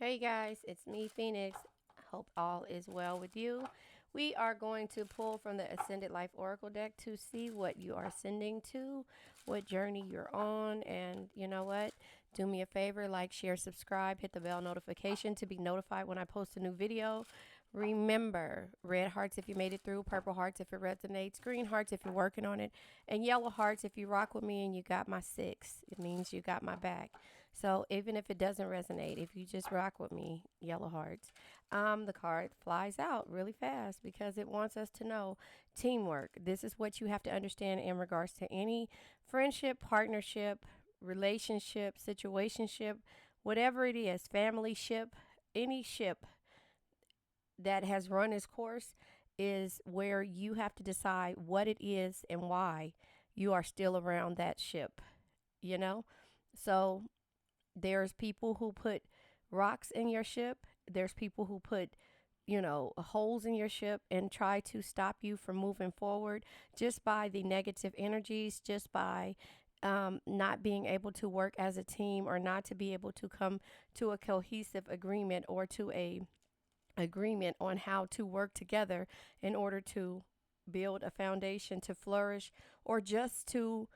Hey guys, it's me, Phoenix. Hope all is well with you. We are going to pull from the Ascended Life Oracle deck to see what you are ascending to, what journey you're on, and you know what? Do me a favor, like, share, subscribe, hit the bell notification to be notified when I post a new video. Remember, red hearts if you made it through, purple hearts if it resonates, green hearts if you're working on it, and yellow hearts if you rock with me and you got my six. It means you got my back. So even if it doesn't resonate, if you just rock with me, yellow hearts, the card flies out really fast because it wants us to know teamwork. This is what you have to understand in regards to any friendship, partnership, relationship, situationship, whatever it is, family ship, any ship that has run its course is where you have to decide what it is and why you are still around that ship, you know? So there's people who put rocks in your ship. There's people who put, holes in your ship and try to stop you from moving forward just by the negative energies, just by not being able to work as a team or not to be able to come to a cohesive agreement or to a agreement on how to work together in order to build a foundation to flourish or just to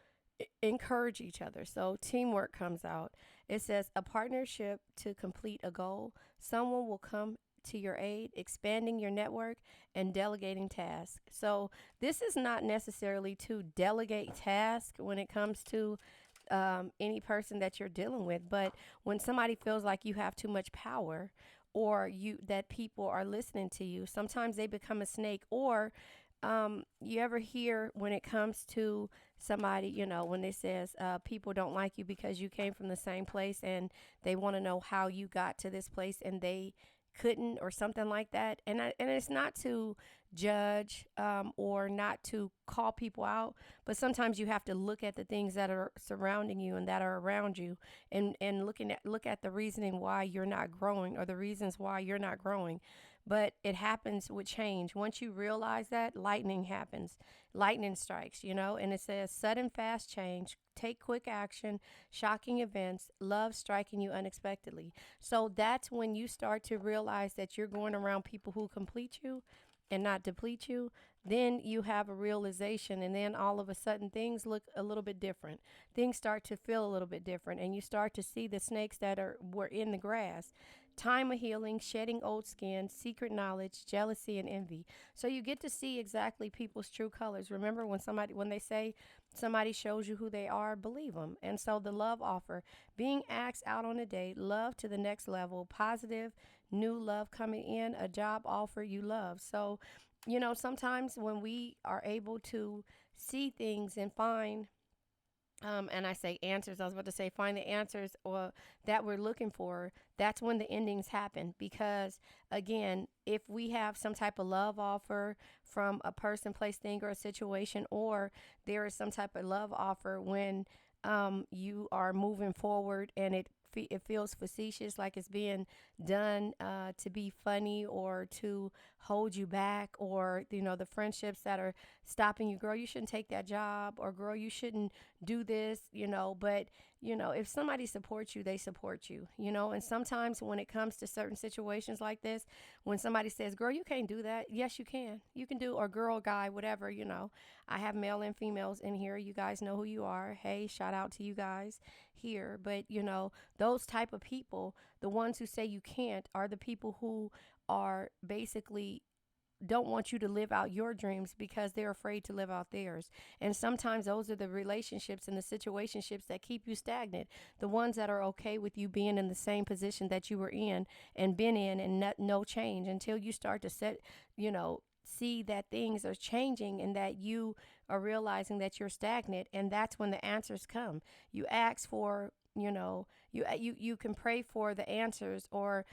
encourage each other. So teamwork comes out. It says a partnership to complete a goal. Someone will come to your aid, expanding your network and delegating tasks. So this is not necessarily to delegate tasks when it comes to any person that you're dealing with, but when somebody feels like you have too much power or you that people are listening to you, sometimes they become a snake. Or you ever hear when it comes to somebody, when they says people don't like you because you came from the same place and they want to know how you got to this place and they couldn't or something like that. And it's not to judge or not to call people out, but sometimes you have to look at the things that are surrounding you and that are around you and look at the reasoning why you're not growing or the reasons why you're not growing. But it happens with change. Once you realize that, lightning happens. Lightning strikes, and it says sudden fast change, take quick action, shocking events, love striking you unexpectedly. So that's when you start to realize that you're going around people who complete you and not deplete you. Then you have a realization, and then all of a sudden things look a little bit different. Things start to feel a little bit different, and you start to see the snakes that were in the grass. Time of healing, shedding old skin, secret knowledge, jealousy, and envy. So you get to see exactly people's true colors. Remember when they say somebody shows you who they are, believe them. And so the love offer, being asked out on a date, love to the next level, positive, new love coming in, a job offer you love. So, sometimes when we are able to see things and find and I say answers. I was about to say find the answers or that we're looking for. That's when the endings happen. Because again, if we have some type of love offer from a person, place, thing, or a situation, or there is some type of love offer when you are moving forward and it feels facetious, like it's being done to be funny or to hold you back, or the friendships that are stopping you. Girl, you shouldn't take that job, or girl, you shouldn't do this. But if somebody supports you, they support you. And sometimes when it comes to certain situations like this, when somebody says, girl, you can't do that, yes, you can do, or girl, guy, whatever. I have male and females in here. You guys know who you are. Hey, shout out to you guys here. But those type of people, the ones who say you can't, are the people who are basically don't want you to live out your dreams because they're afraid to live out theirs. And sometimes those are the relationships and the situationships that keep you stagnant. The ones that are okay with you being in the same position that you were in and been in, and no change until you start to see that things are changing and that you are realizing that you're stagnant. And that's when the answers come. You ask for, you can pray for the answers, or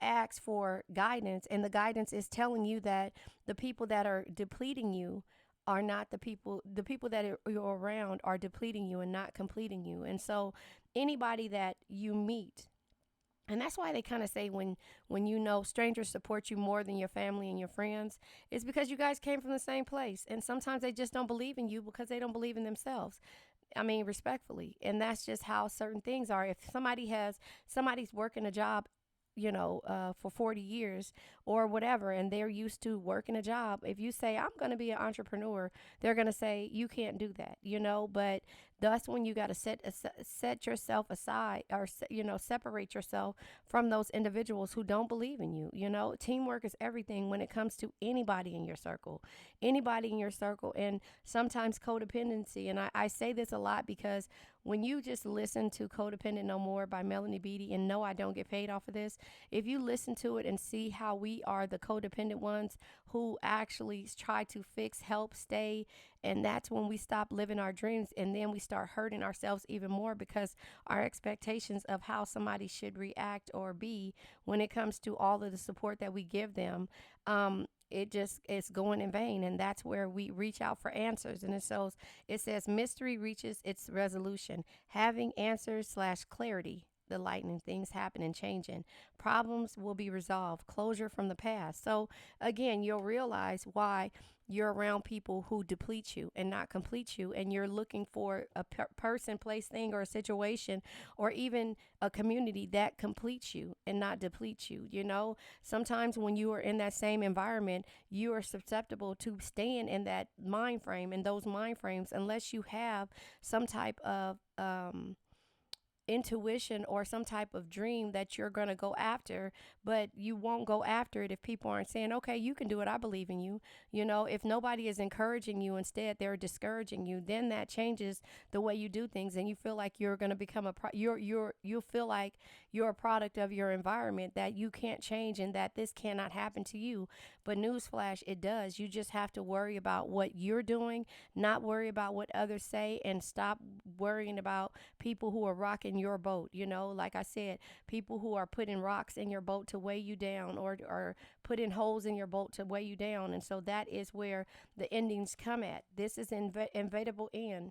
ask for guidance, and the guidance is telling you that the people that are depleting you are not the people that you're around are depleting you and not completing you. And so anybody that you meet, and that's why they kind of say when strangers support you more than your family and your friends, it's because you guys came from the same place. And sometimes they just don't believe in you because they don't believe in themselves. I mean, respectfully. And that's just how certain things are. If somebody's working a job for 40 years or whatever, and they're used to working a job. If you say, I'm going to be an entrepreneur, they're going to say, you can't do that, but that's when you got to set yourself aside, or, separate yourself from those individuals who don't believe in you. Teamwork is everything when it comes to anybody in your circle. And sometimes codependency. And I say this a lot because when you just listen to Codependent No More by Melanie Beattie, and no, I don't get paid off of this. If you listen to it and see how we are the codependent ones who actually try to fix, help, stay, and that's when we stop living our dreams, and then we start hurting ourselves even more because our expectations of how somebody should react or be when it comes to all of the support that we give them, it just it's going in vain. And that's where we reach out for answers. And it says mystery reaches its resolution, having answers slash clarity, the lightning, things happen and changing, problems will be resolved, closure from the past. So again, you'll realize why you're around people who deplete you and not complete you, and you're looking for a person, place, thing, or a situation, or even a community that completes you and not depletes you. Sometimes when you are in that same environment, you are susceptible to staying in that mind frame, and those mind frames, unless you have some type of intuition or some type of dream that you're going to go after, but you won't go after it if people aren't saying, okay, you can do it, I believe in you. If nobody is encouraging you, instead they're discouraging you, then that changes the way you do things, and you feel like you're going to become you feel like you're a product of your environment, that you can't change and that this cannot happen to you. But newsflash, it does. You just have to worry about what you're doing, not worry about what others say, and stop worrying about people who are rocking your boat. Like I said, people who are putting rocks in your boat to weigh you down, or putting holes in your boat to weigh you down. And so that is where the endings come at. This is inevitable end.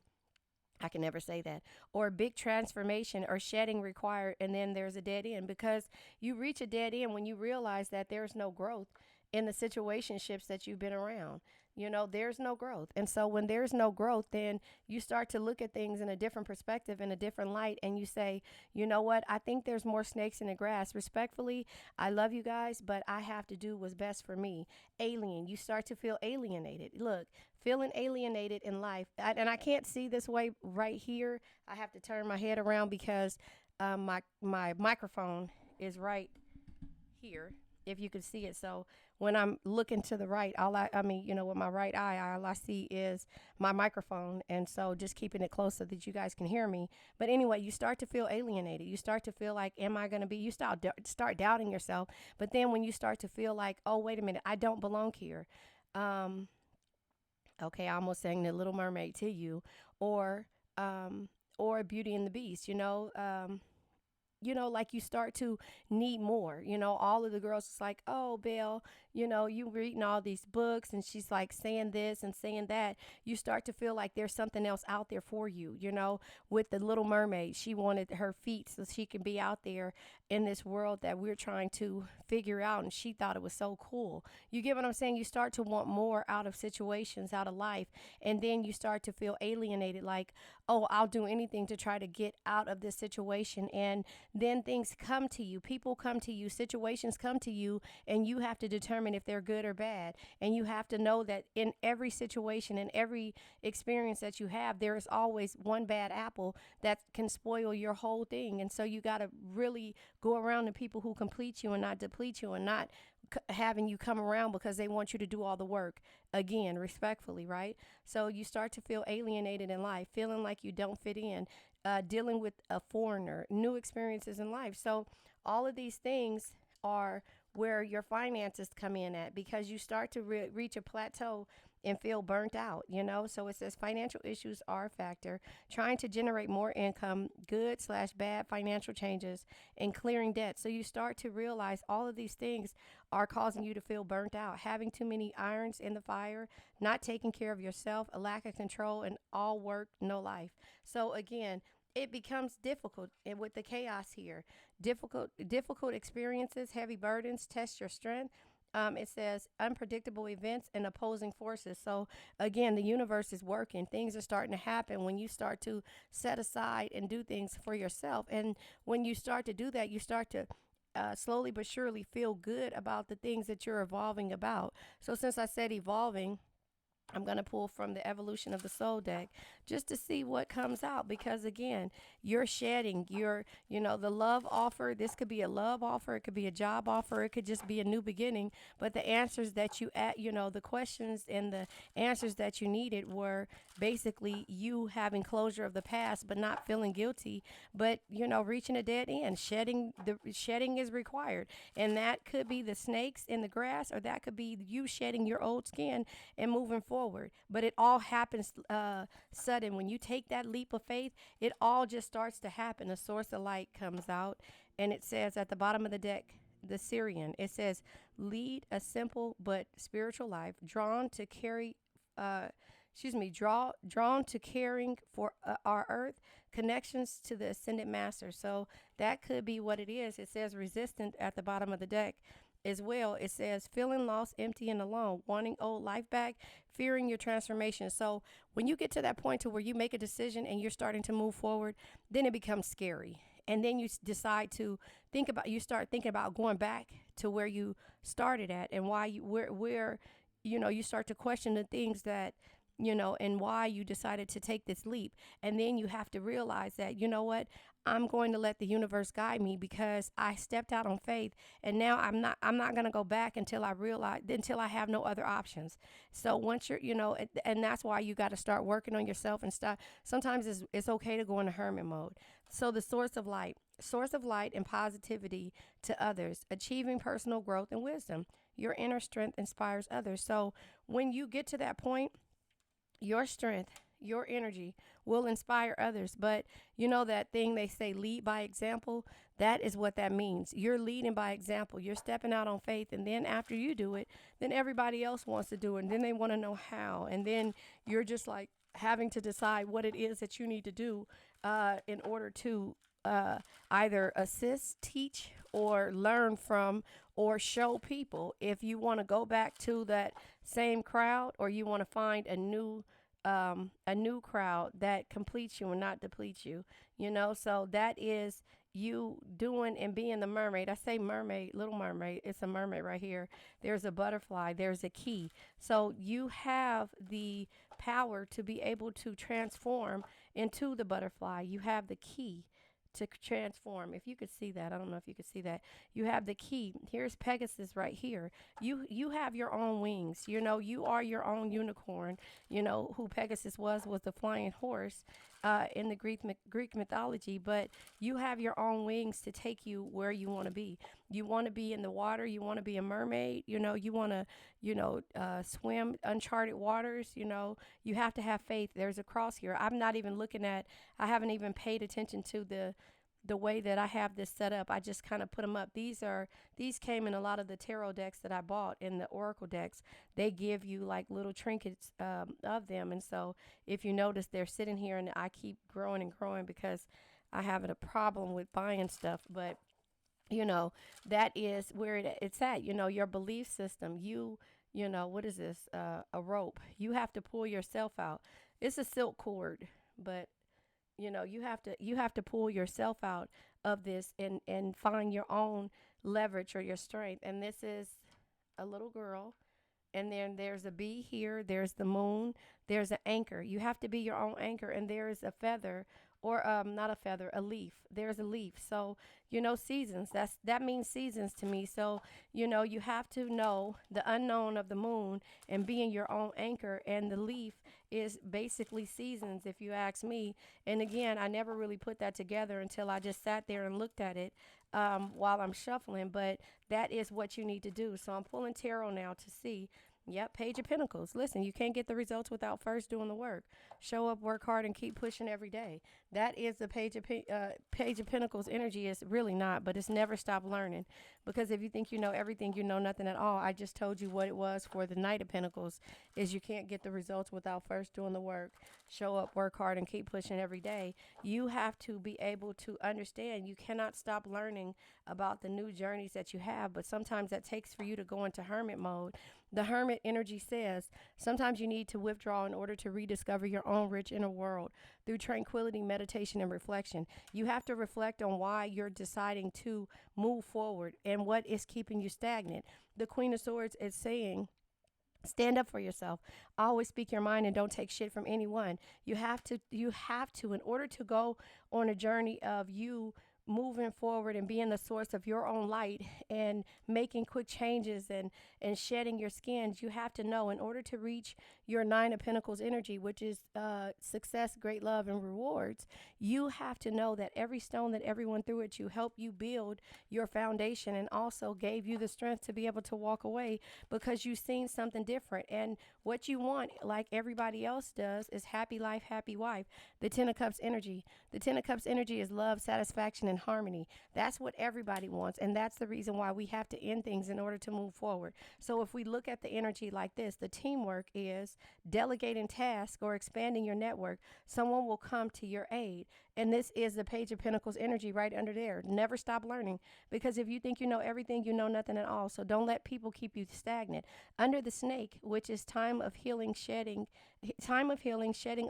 I can never say that. Or big transformation or shedding required, and then there's a dead end, because you reach a dead end when you realize that there's no growth in the situationships that you've been around. There's no growth. And so when there's no growth, then you start to look at things in a different perspective, in a different light, and you say, you know what? I think there's more snakes in the grass. Respectfully, I love you guys, but I have to do what's best for me. Alien. You start to feel alienated. Look, feeling alienated in life. And I can't see this way right here. I have to turn my head around because my microphone is right here, if you could see it. So when I'm looking to the right, with my right eye, all I see is my microphone. And so just keeping it close so that you guys can hear me. But anyway, you start to feel alienated. You start to feel like, am I going to be, you start doubting yourself. But then when you start to feel like, oh, wait a minute, I don't belong here. Okay, I almost sang The Little Mermaid to you, or Beauty and the Beast, like you start to need more. All of the girls is like, oh, Belle, you reading all these books, and she's like saying this and saying that. You start to feel like there's something else out there for you. With The Little Mermaid, she wanted her feet so she can be out there in this world that we're trying to figure out, and she thought it was so cool. You get what I'm saying? You start to want more out of situations, out of life, and then you start to feel alienated, like, oh, I'll do anything to try to get out of this situation. And then things come to you, people come to you, situations come to you, and you have to determine if they're good or bad. And you have to know that in every situation, in every experience that you have, there is always one bad apple that can spoil your whole thing. And so you got to really go around the people who complete you and not deplete you, and not having you come around because they want you to do all the work. Again, respectfully, right? So you start to feel alienated in life, feeling like you don't fit in, dealing with a foreigner, new experiences in life. So all of these things are where your finances come in at, because you start to reach a plateau and feel burnt out. So it says financial issues are a factor, trying to generate more income, good/bad financial changes, and clearing debt. So you start to realize all of these things are causing you to feel burnt out, having too many irons in the fire, not taking care of yourself, a lack of control, and all work, no life. So again, it becomes difficult, and with the chaos here, difficult experiences, heavy burdens, test your strength. It says unpredictable events and opposing forces. So again, the universe is working. Things are starting to happen when you start to set aside and do things for yourself. And when you start to do that, you start to slowly but surely feel good about the things that you're evolving about. So since I said evolving, I'm going to pull from the evolution of the soul deck just to see what comes out, because again, you're shedding your, the love offer. This could be a love offer, it could be a job offer, it could just be a new beginning. But the answers that you at, the questions and the answers that you needed were basically you having closure of the past but not feeling guilty, but reaching a dead end. Shedding is required, and that could be the snakes in the grass, or that could be you shedding your old skin and moving forward. But it all happens sudden. When you take that leap of faith, it all just starts to happen. A source of light comes out, and it says at the bottom of the deck, the Syrian, it says, lead a simple but spiritual life, drawn to caring for our earth, connections to the ascended master. So that could be what it is. It says resistant at the bottom of the deck as well. It says feeling lost, empty, and alone, wanting old life back, fearing your transformation. So when you get to that point to where you make a decision and you're starting to move forward, then it becomes scary. And then you decide to you start thinking about going back to where you started at, and why you start to question the things that, and why you decided to take this leap. And then you have to realize that, what, I'm going to let the universe guide me, because I stepped out on faith, and now I'm not going to go back until I have no other options. So once you're, and that's why you got to start working on yourself and stuff. Sometimes it's okay to go into hermit mode. So the source of light and positivity to others, achieving personal growth and wisdom. Your inner strength inspires others. So when you get to that point, your strength, your energy will inspire others. But that thing they say, lead by example, that is what that means. You're leading by example. You're stepping out on faith. And then after you do it, then everybody else wants to do it. And then they want to know how. And then you're just like having to decide what it is that you need to do in order to either assist, teach, or learn from, or show people, if you want to go back to that same crowd, or you want to find a new crowd that completes you and not depletes you. So that is you doing and being the mermaid. I say mermaid, little mermaid. It's a mermaid right here. There's a butterfly. There's a key. So you have the power to be able to transform into the butterfly. You have the key to transform. If you could see that, I don't know if you could see that. You have the key. Here's Pegasus right here. You have your own wings. You are your own unicorn. Who Pegasus was the flying horse in the Greek mythology. But you have your own wings to take you where you want to be. You want to be in the water. You want to be a mermaid. You want to swim uncharted waters. You have to have faith. There's a cross here. I haven't even paid attention to the way that I have this set up. I just kind of put them up. These came in a lot of the tarot decks that I bought, in the oracle decks. They give you like little trinkets of them. And so if you notice, they're sitting here, and I keep growing and growing because I have a problem with buying stuff. But that is where it's at. Your belief system. What is this? A rope. You have to pull yourself out. It's a silk cord, but you have to pull yourself out of this and find your own leverage or your strength. And this is a little girl, and then there's a bee here, there's the moon, there's an anchor. You have to be your own anchor. And there is a feather, or not a feather, a leaf. There's a leaf. So seasons, that means seasons to me. So you have to know the unknown of the moon and being your own anchor. And the leaf is basically seasons, if you ask me. And again, I never really put that together until I just sat there and looked at it while I'm shuffling. But that is what you need to do. So I'm pulling tarot now to see. Yep, Page of Pentacles. Listen, you can't get the results without first doing the work. Show up, work hard, and keep pushing every day. That is the Page of Pentacles energy. Is really not, but it's never stop learning. Because if you think you know everything, you know nothing at all. I just told you what it was for the Knight of Pentacles, is you can't get the results without first doing the work. Show up, work hard, and keep pushing every day. You have to be able to understand you cannot stop learning about the new journeys that you have, but sometimes that takes for you to go into hermit mode. The Hermit energy says sometimes you need to withdraw in order to rediscover your own rich inner world through tranquility, meditation, and reflection. You have to reflect on why you're deciding to move forward and what is keeping you stagnant. The Queen of Swords is saying, stand up for yourself. Always speak your mind and don't take shit from anyone. In order to go on a journey of you moving forward and being the source of your own light and making quick changes and shedding your skins, you have to know in order to reach your Nine of Pentacles energy, which is success, great love, and rewards, you have to know that every stone that everyone threw at you helped you build your foundation and also gave you the strength to be able to walk away because you've seen something different. And what you want, like everybody else does, is happy life, happy wife. The Ten of Cups energy. The Ten of Cups energy is love, satisfaction, and harmony. That's what everybody wants. And that's the reason why we have to end things in order to move forward. So if we look at the energy like this, the teamwork is delegating tasks or expanding your network. Someone will come to your aid. And this is the Page of Pentacles energy right under there. Never stop learning, because if you think you know everything, you know nothing at all. So don't let people keep you stagnant. Under the Snake, which is time of healing, shedding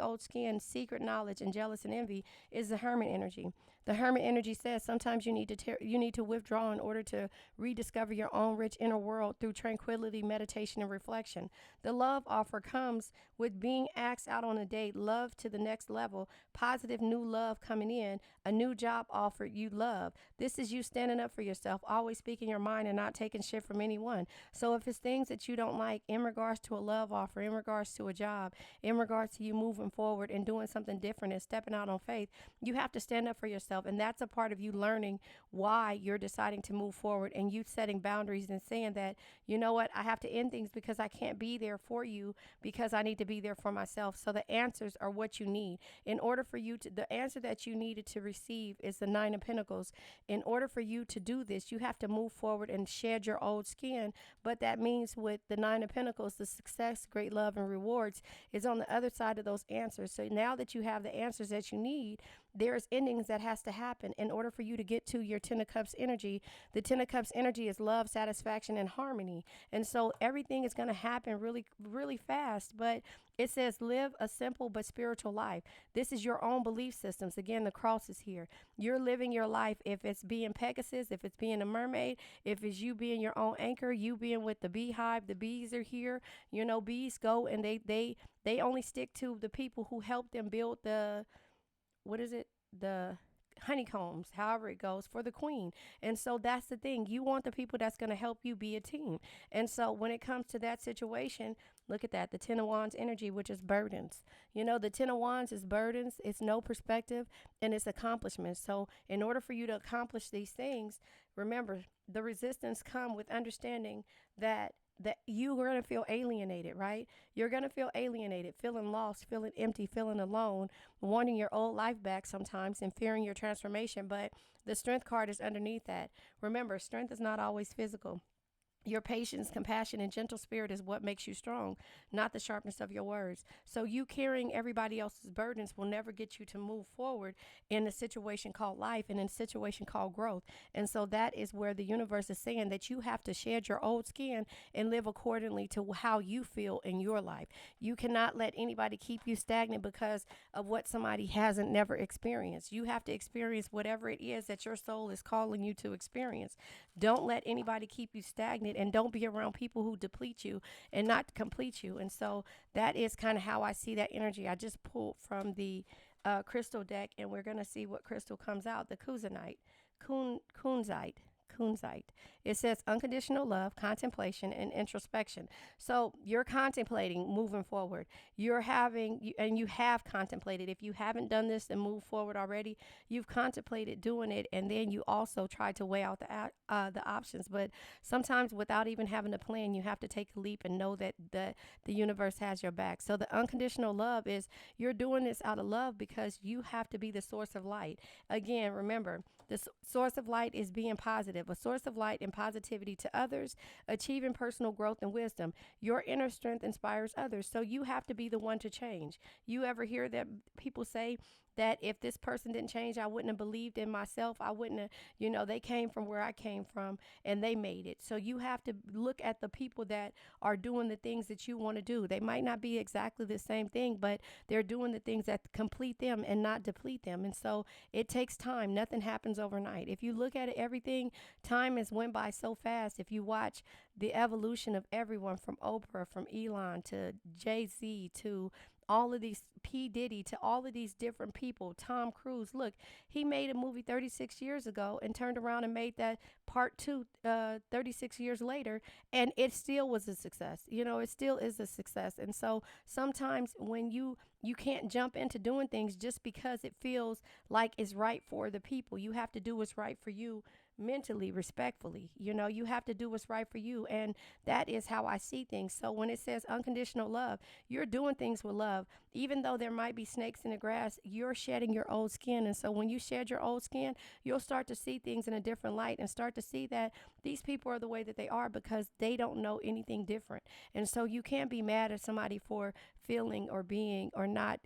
old skin, secret knowledge, and jealous and envy, is the Hermit energy. The Hermit energy says sometimes you need to withdraw in order to rediscover your own rich inner world through tranquility, meditation, and reflection. The Love offer comes with being asked out on a date, love to the next level, positive new love coming in, a new job offer you love. This is you standing up for yourself, always speaking your mind and not taking shit from anyone. So if it's things that you don't like in regards to a love offer, in regards to a job, in regards to you moving forward and doing something different and stepping out on faith, you have to stand up for yourself. And that's a part of you learning why you're deciding to move forward and you setting boundaries and saying that, you know what, I have to end things because I can't be there for you because I need to be there for myself. So the answers are what you need. In order for you to, the answer that you needed to receive is the Nine of Pentacles. In order for you to do this, you have to move forward and shed your old skin. But that means with the Nine of Pentacles, the success, great love, and rewards is on the other side of those answers. So now that you have the answers that you need, there's endings that has to happen in order for you to get to your Ten of Cups energy. The Ten of Cups energy is love, satisfaction, and harmony. And so everything is going to happen really, really fast. But it says live a simple but spiritual life. This is your own belief systems. Again, the cross is here. You're living your life. If it's being Pegasus, if it's being a mermaid, if it's you being your own anchor, you being with the beehive, the bees are here. You know, bees go and they only stick to the people who help them build the, what is it? The honeycombs, however it goes, for the queen. And so that's the thing. You want the people that's going to help you be a team. And so when it comes to that situation, look at that. The Ten of Wands energy, which is burdens. You know, the Ten of Wands is burdens. It's no perspective and it's accomplishments. So in order for you to accomplish these things, remember, the resistance come with understanding that you are going to feel alienated, right? You're going to feel alienated, feeling lost, feeling empty, feeling alone, wanting your old life back sometimes and fearing your transformation. But the Strength card is underneath that. Remember, strength is not always physical. Your patience, compassion, and gentle spirit is what makes you strong, not the sharpness of your words. So you carrying everybody else's burdens will never get you to move forward in a situation called life and in a situation called growth. And so that is where the universe is saying that you have to shed your old skin and live accordingly to how you feel in your life. You cannot let anybody keep you stagnant because of what somebody hasn't never experienced. You have to experience whatever it is that your soul is calling you to experience. Don't let anybody keep you stagnant, and don't be around people who deplete you and not complete you. And so that is kind of how I see that energy. I just pulled from the crystal deck, and we're going to see what crystal comes out. The Kunzite. It says unconditional love, contemplation, and introspection. So you're contemplating moving forward. You have contemplated. If you haven't done this and moved forward already, you've contemplated doing it, and then you also try to weigh out the options. But sometimes without even having a plan, you have to take a leap and know that the universe has your back. So the unconditional love is you're doing this out of love because you have to be the source of light. Again, remember, the source of light is being positive, a source of light and positivity to others, achieving personal growth and wisdom. Your inner strength inspires others. So you have to be the one to change. You ever hear that people say that if this person didn't change, I wouldn't have believed in myself. I wouldn't have, they came from where I came from and they made it. So you have to look at the people that are doing the things that you want to do. They might not be exactly the same thing, but they're doing the things that complete them and not deplete them. And so it takes time. Nothing happens overnight. If you look at it, everything, time has went by so fast. If you watch the evolution of everyone from Oprah, from Elon to Jay-Z to all of these P. Diddy to all of these different people, Tom Cruise. Look, he made a movie 36 years ago and turned around and made that part two 36 years later, and it still was a success. It still is a success. And so sometimes when you can't jump into doing things just because it feels like it's right for the people. You have to do what's right for you mentally, respectfully. You have to do what's right for you. And that is how I see things. So when it says unconditional love, you're doing things with love. Even though there might be snakes in the grass, you're shedding your old skin. And so when you shed your old skin, you'll start to see things in a different light and start to see that these people are the way that they are because they don't know anything different. And so you can't be mad at somebody for feeling or being or not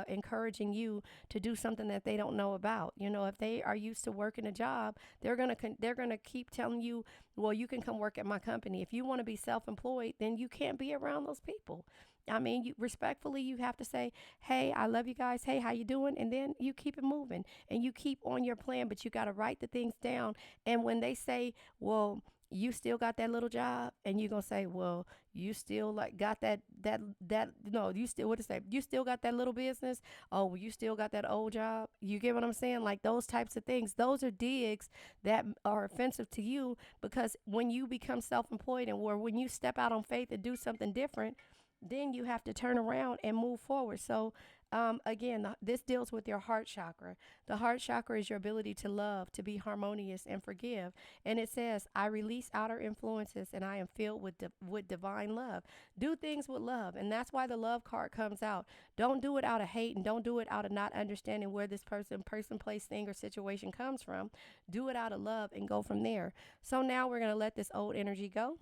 encouraging you to do something that they don't know about. If they are used to working a job, they're gonna keep telling you, well, you can come work at my company. If you want to be self-employed, then you can't be around those people. I mean, respectfully, you have to say, hey, I love you guys. Hey, how you doing? And then you keep it moving and you keep on your plan, but you got to write the things down. And when they say, well, you still got that little job, and you're gonna say, well, you still like got that no, you still, what to say, you still got that little business. Oh, well, you still got that old job. You get what I'm saying? Like those types of things, those are digs that are offensive to you, because when you become self-employed and or when you step out on faith and do something different, then you have to turn around and move forward. So again, this deals with your heart chakra. The heart chakra is your ability to love, to be harmonious, and forgive. And it says, I release outer influences and I am filled with divine love. Do things with love. And that's why the love card comes out. Don't do it out of hate and don't do it out of not understanding where this person, place, thing, or situation comes from. Do it out of love and go from there. So now we're going to let this old energy go.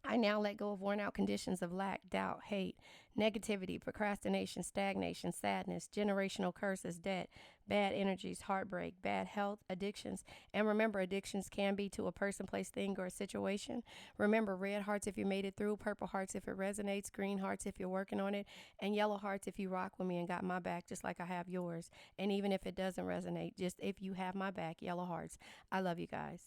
I now let go of worn out conditions of lack, doubt, hate, negativity, procrastination, stagnation, sadness, generational curses, debt, bad energies, heartbreak, bad health, addictions. And remember, addictions can be to a person, place, thing, or a situation. Remember, red hearts if you made it through, purple hearts if it resonates, green hearts if you're working on it, and yellow hearts if you rock with me and got my back just like I have yours. And even if it doesn't resonate, just if you have my back, yellow hearts. I love you guys.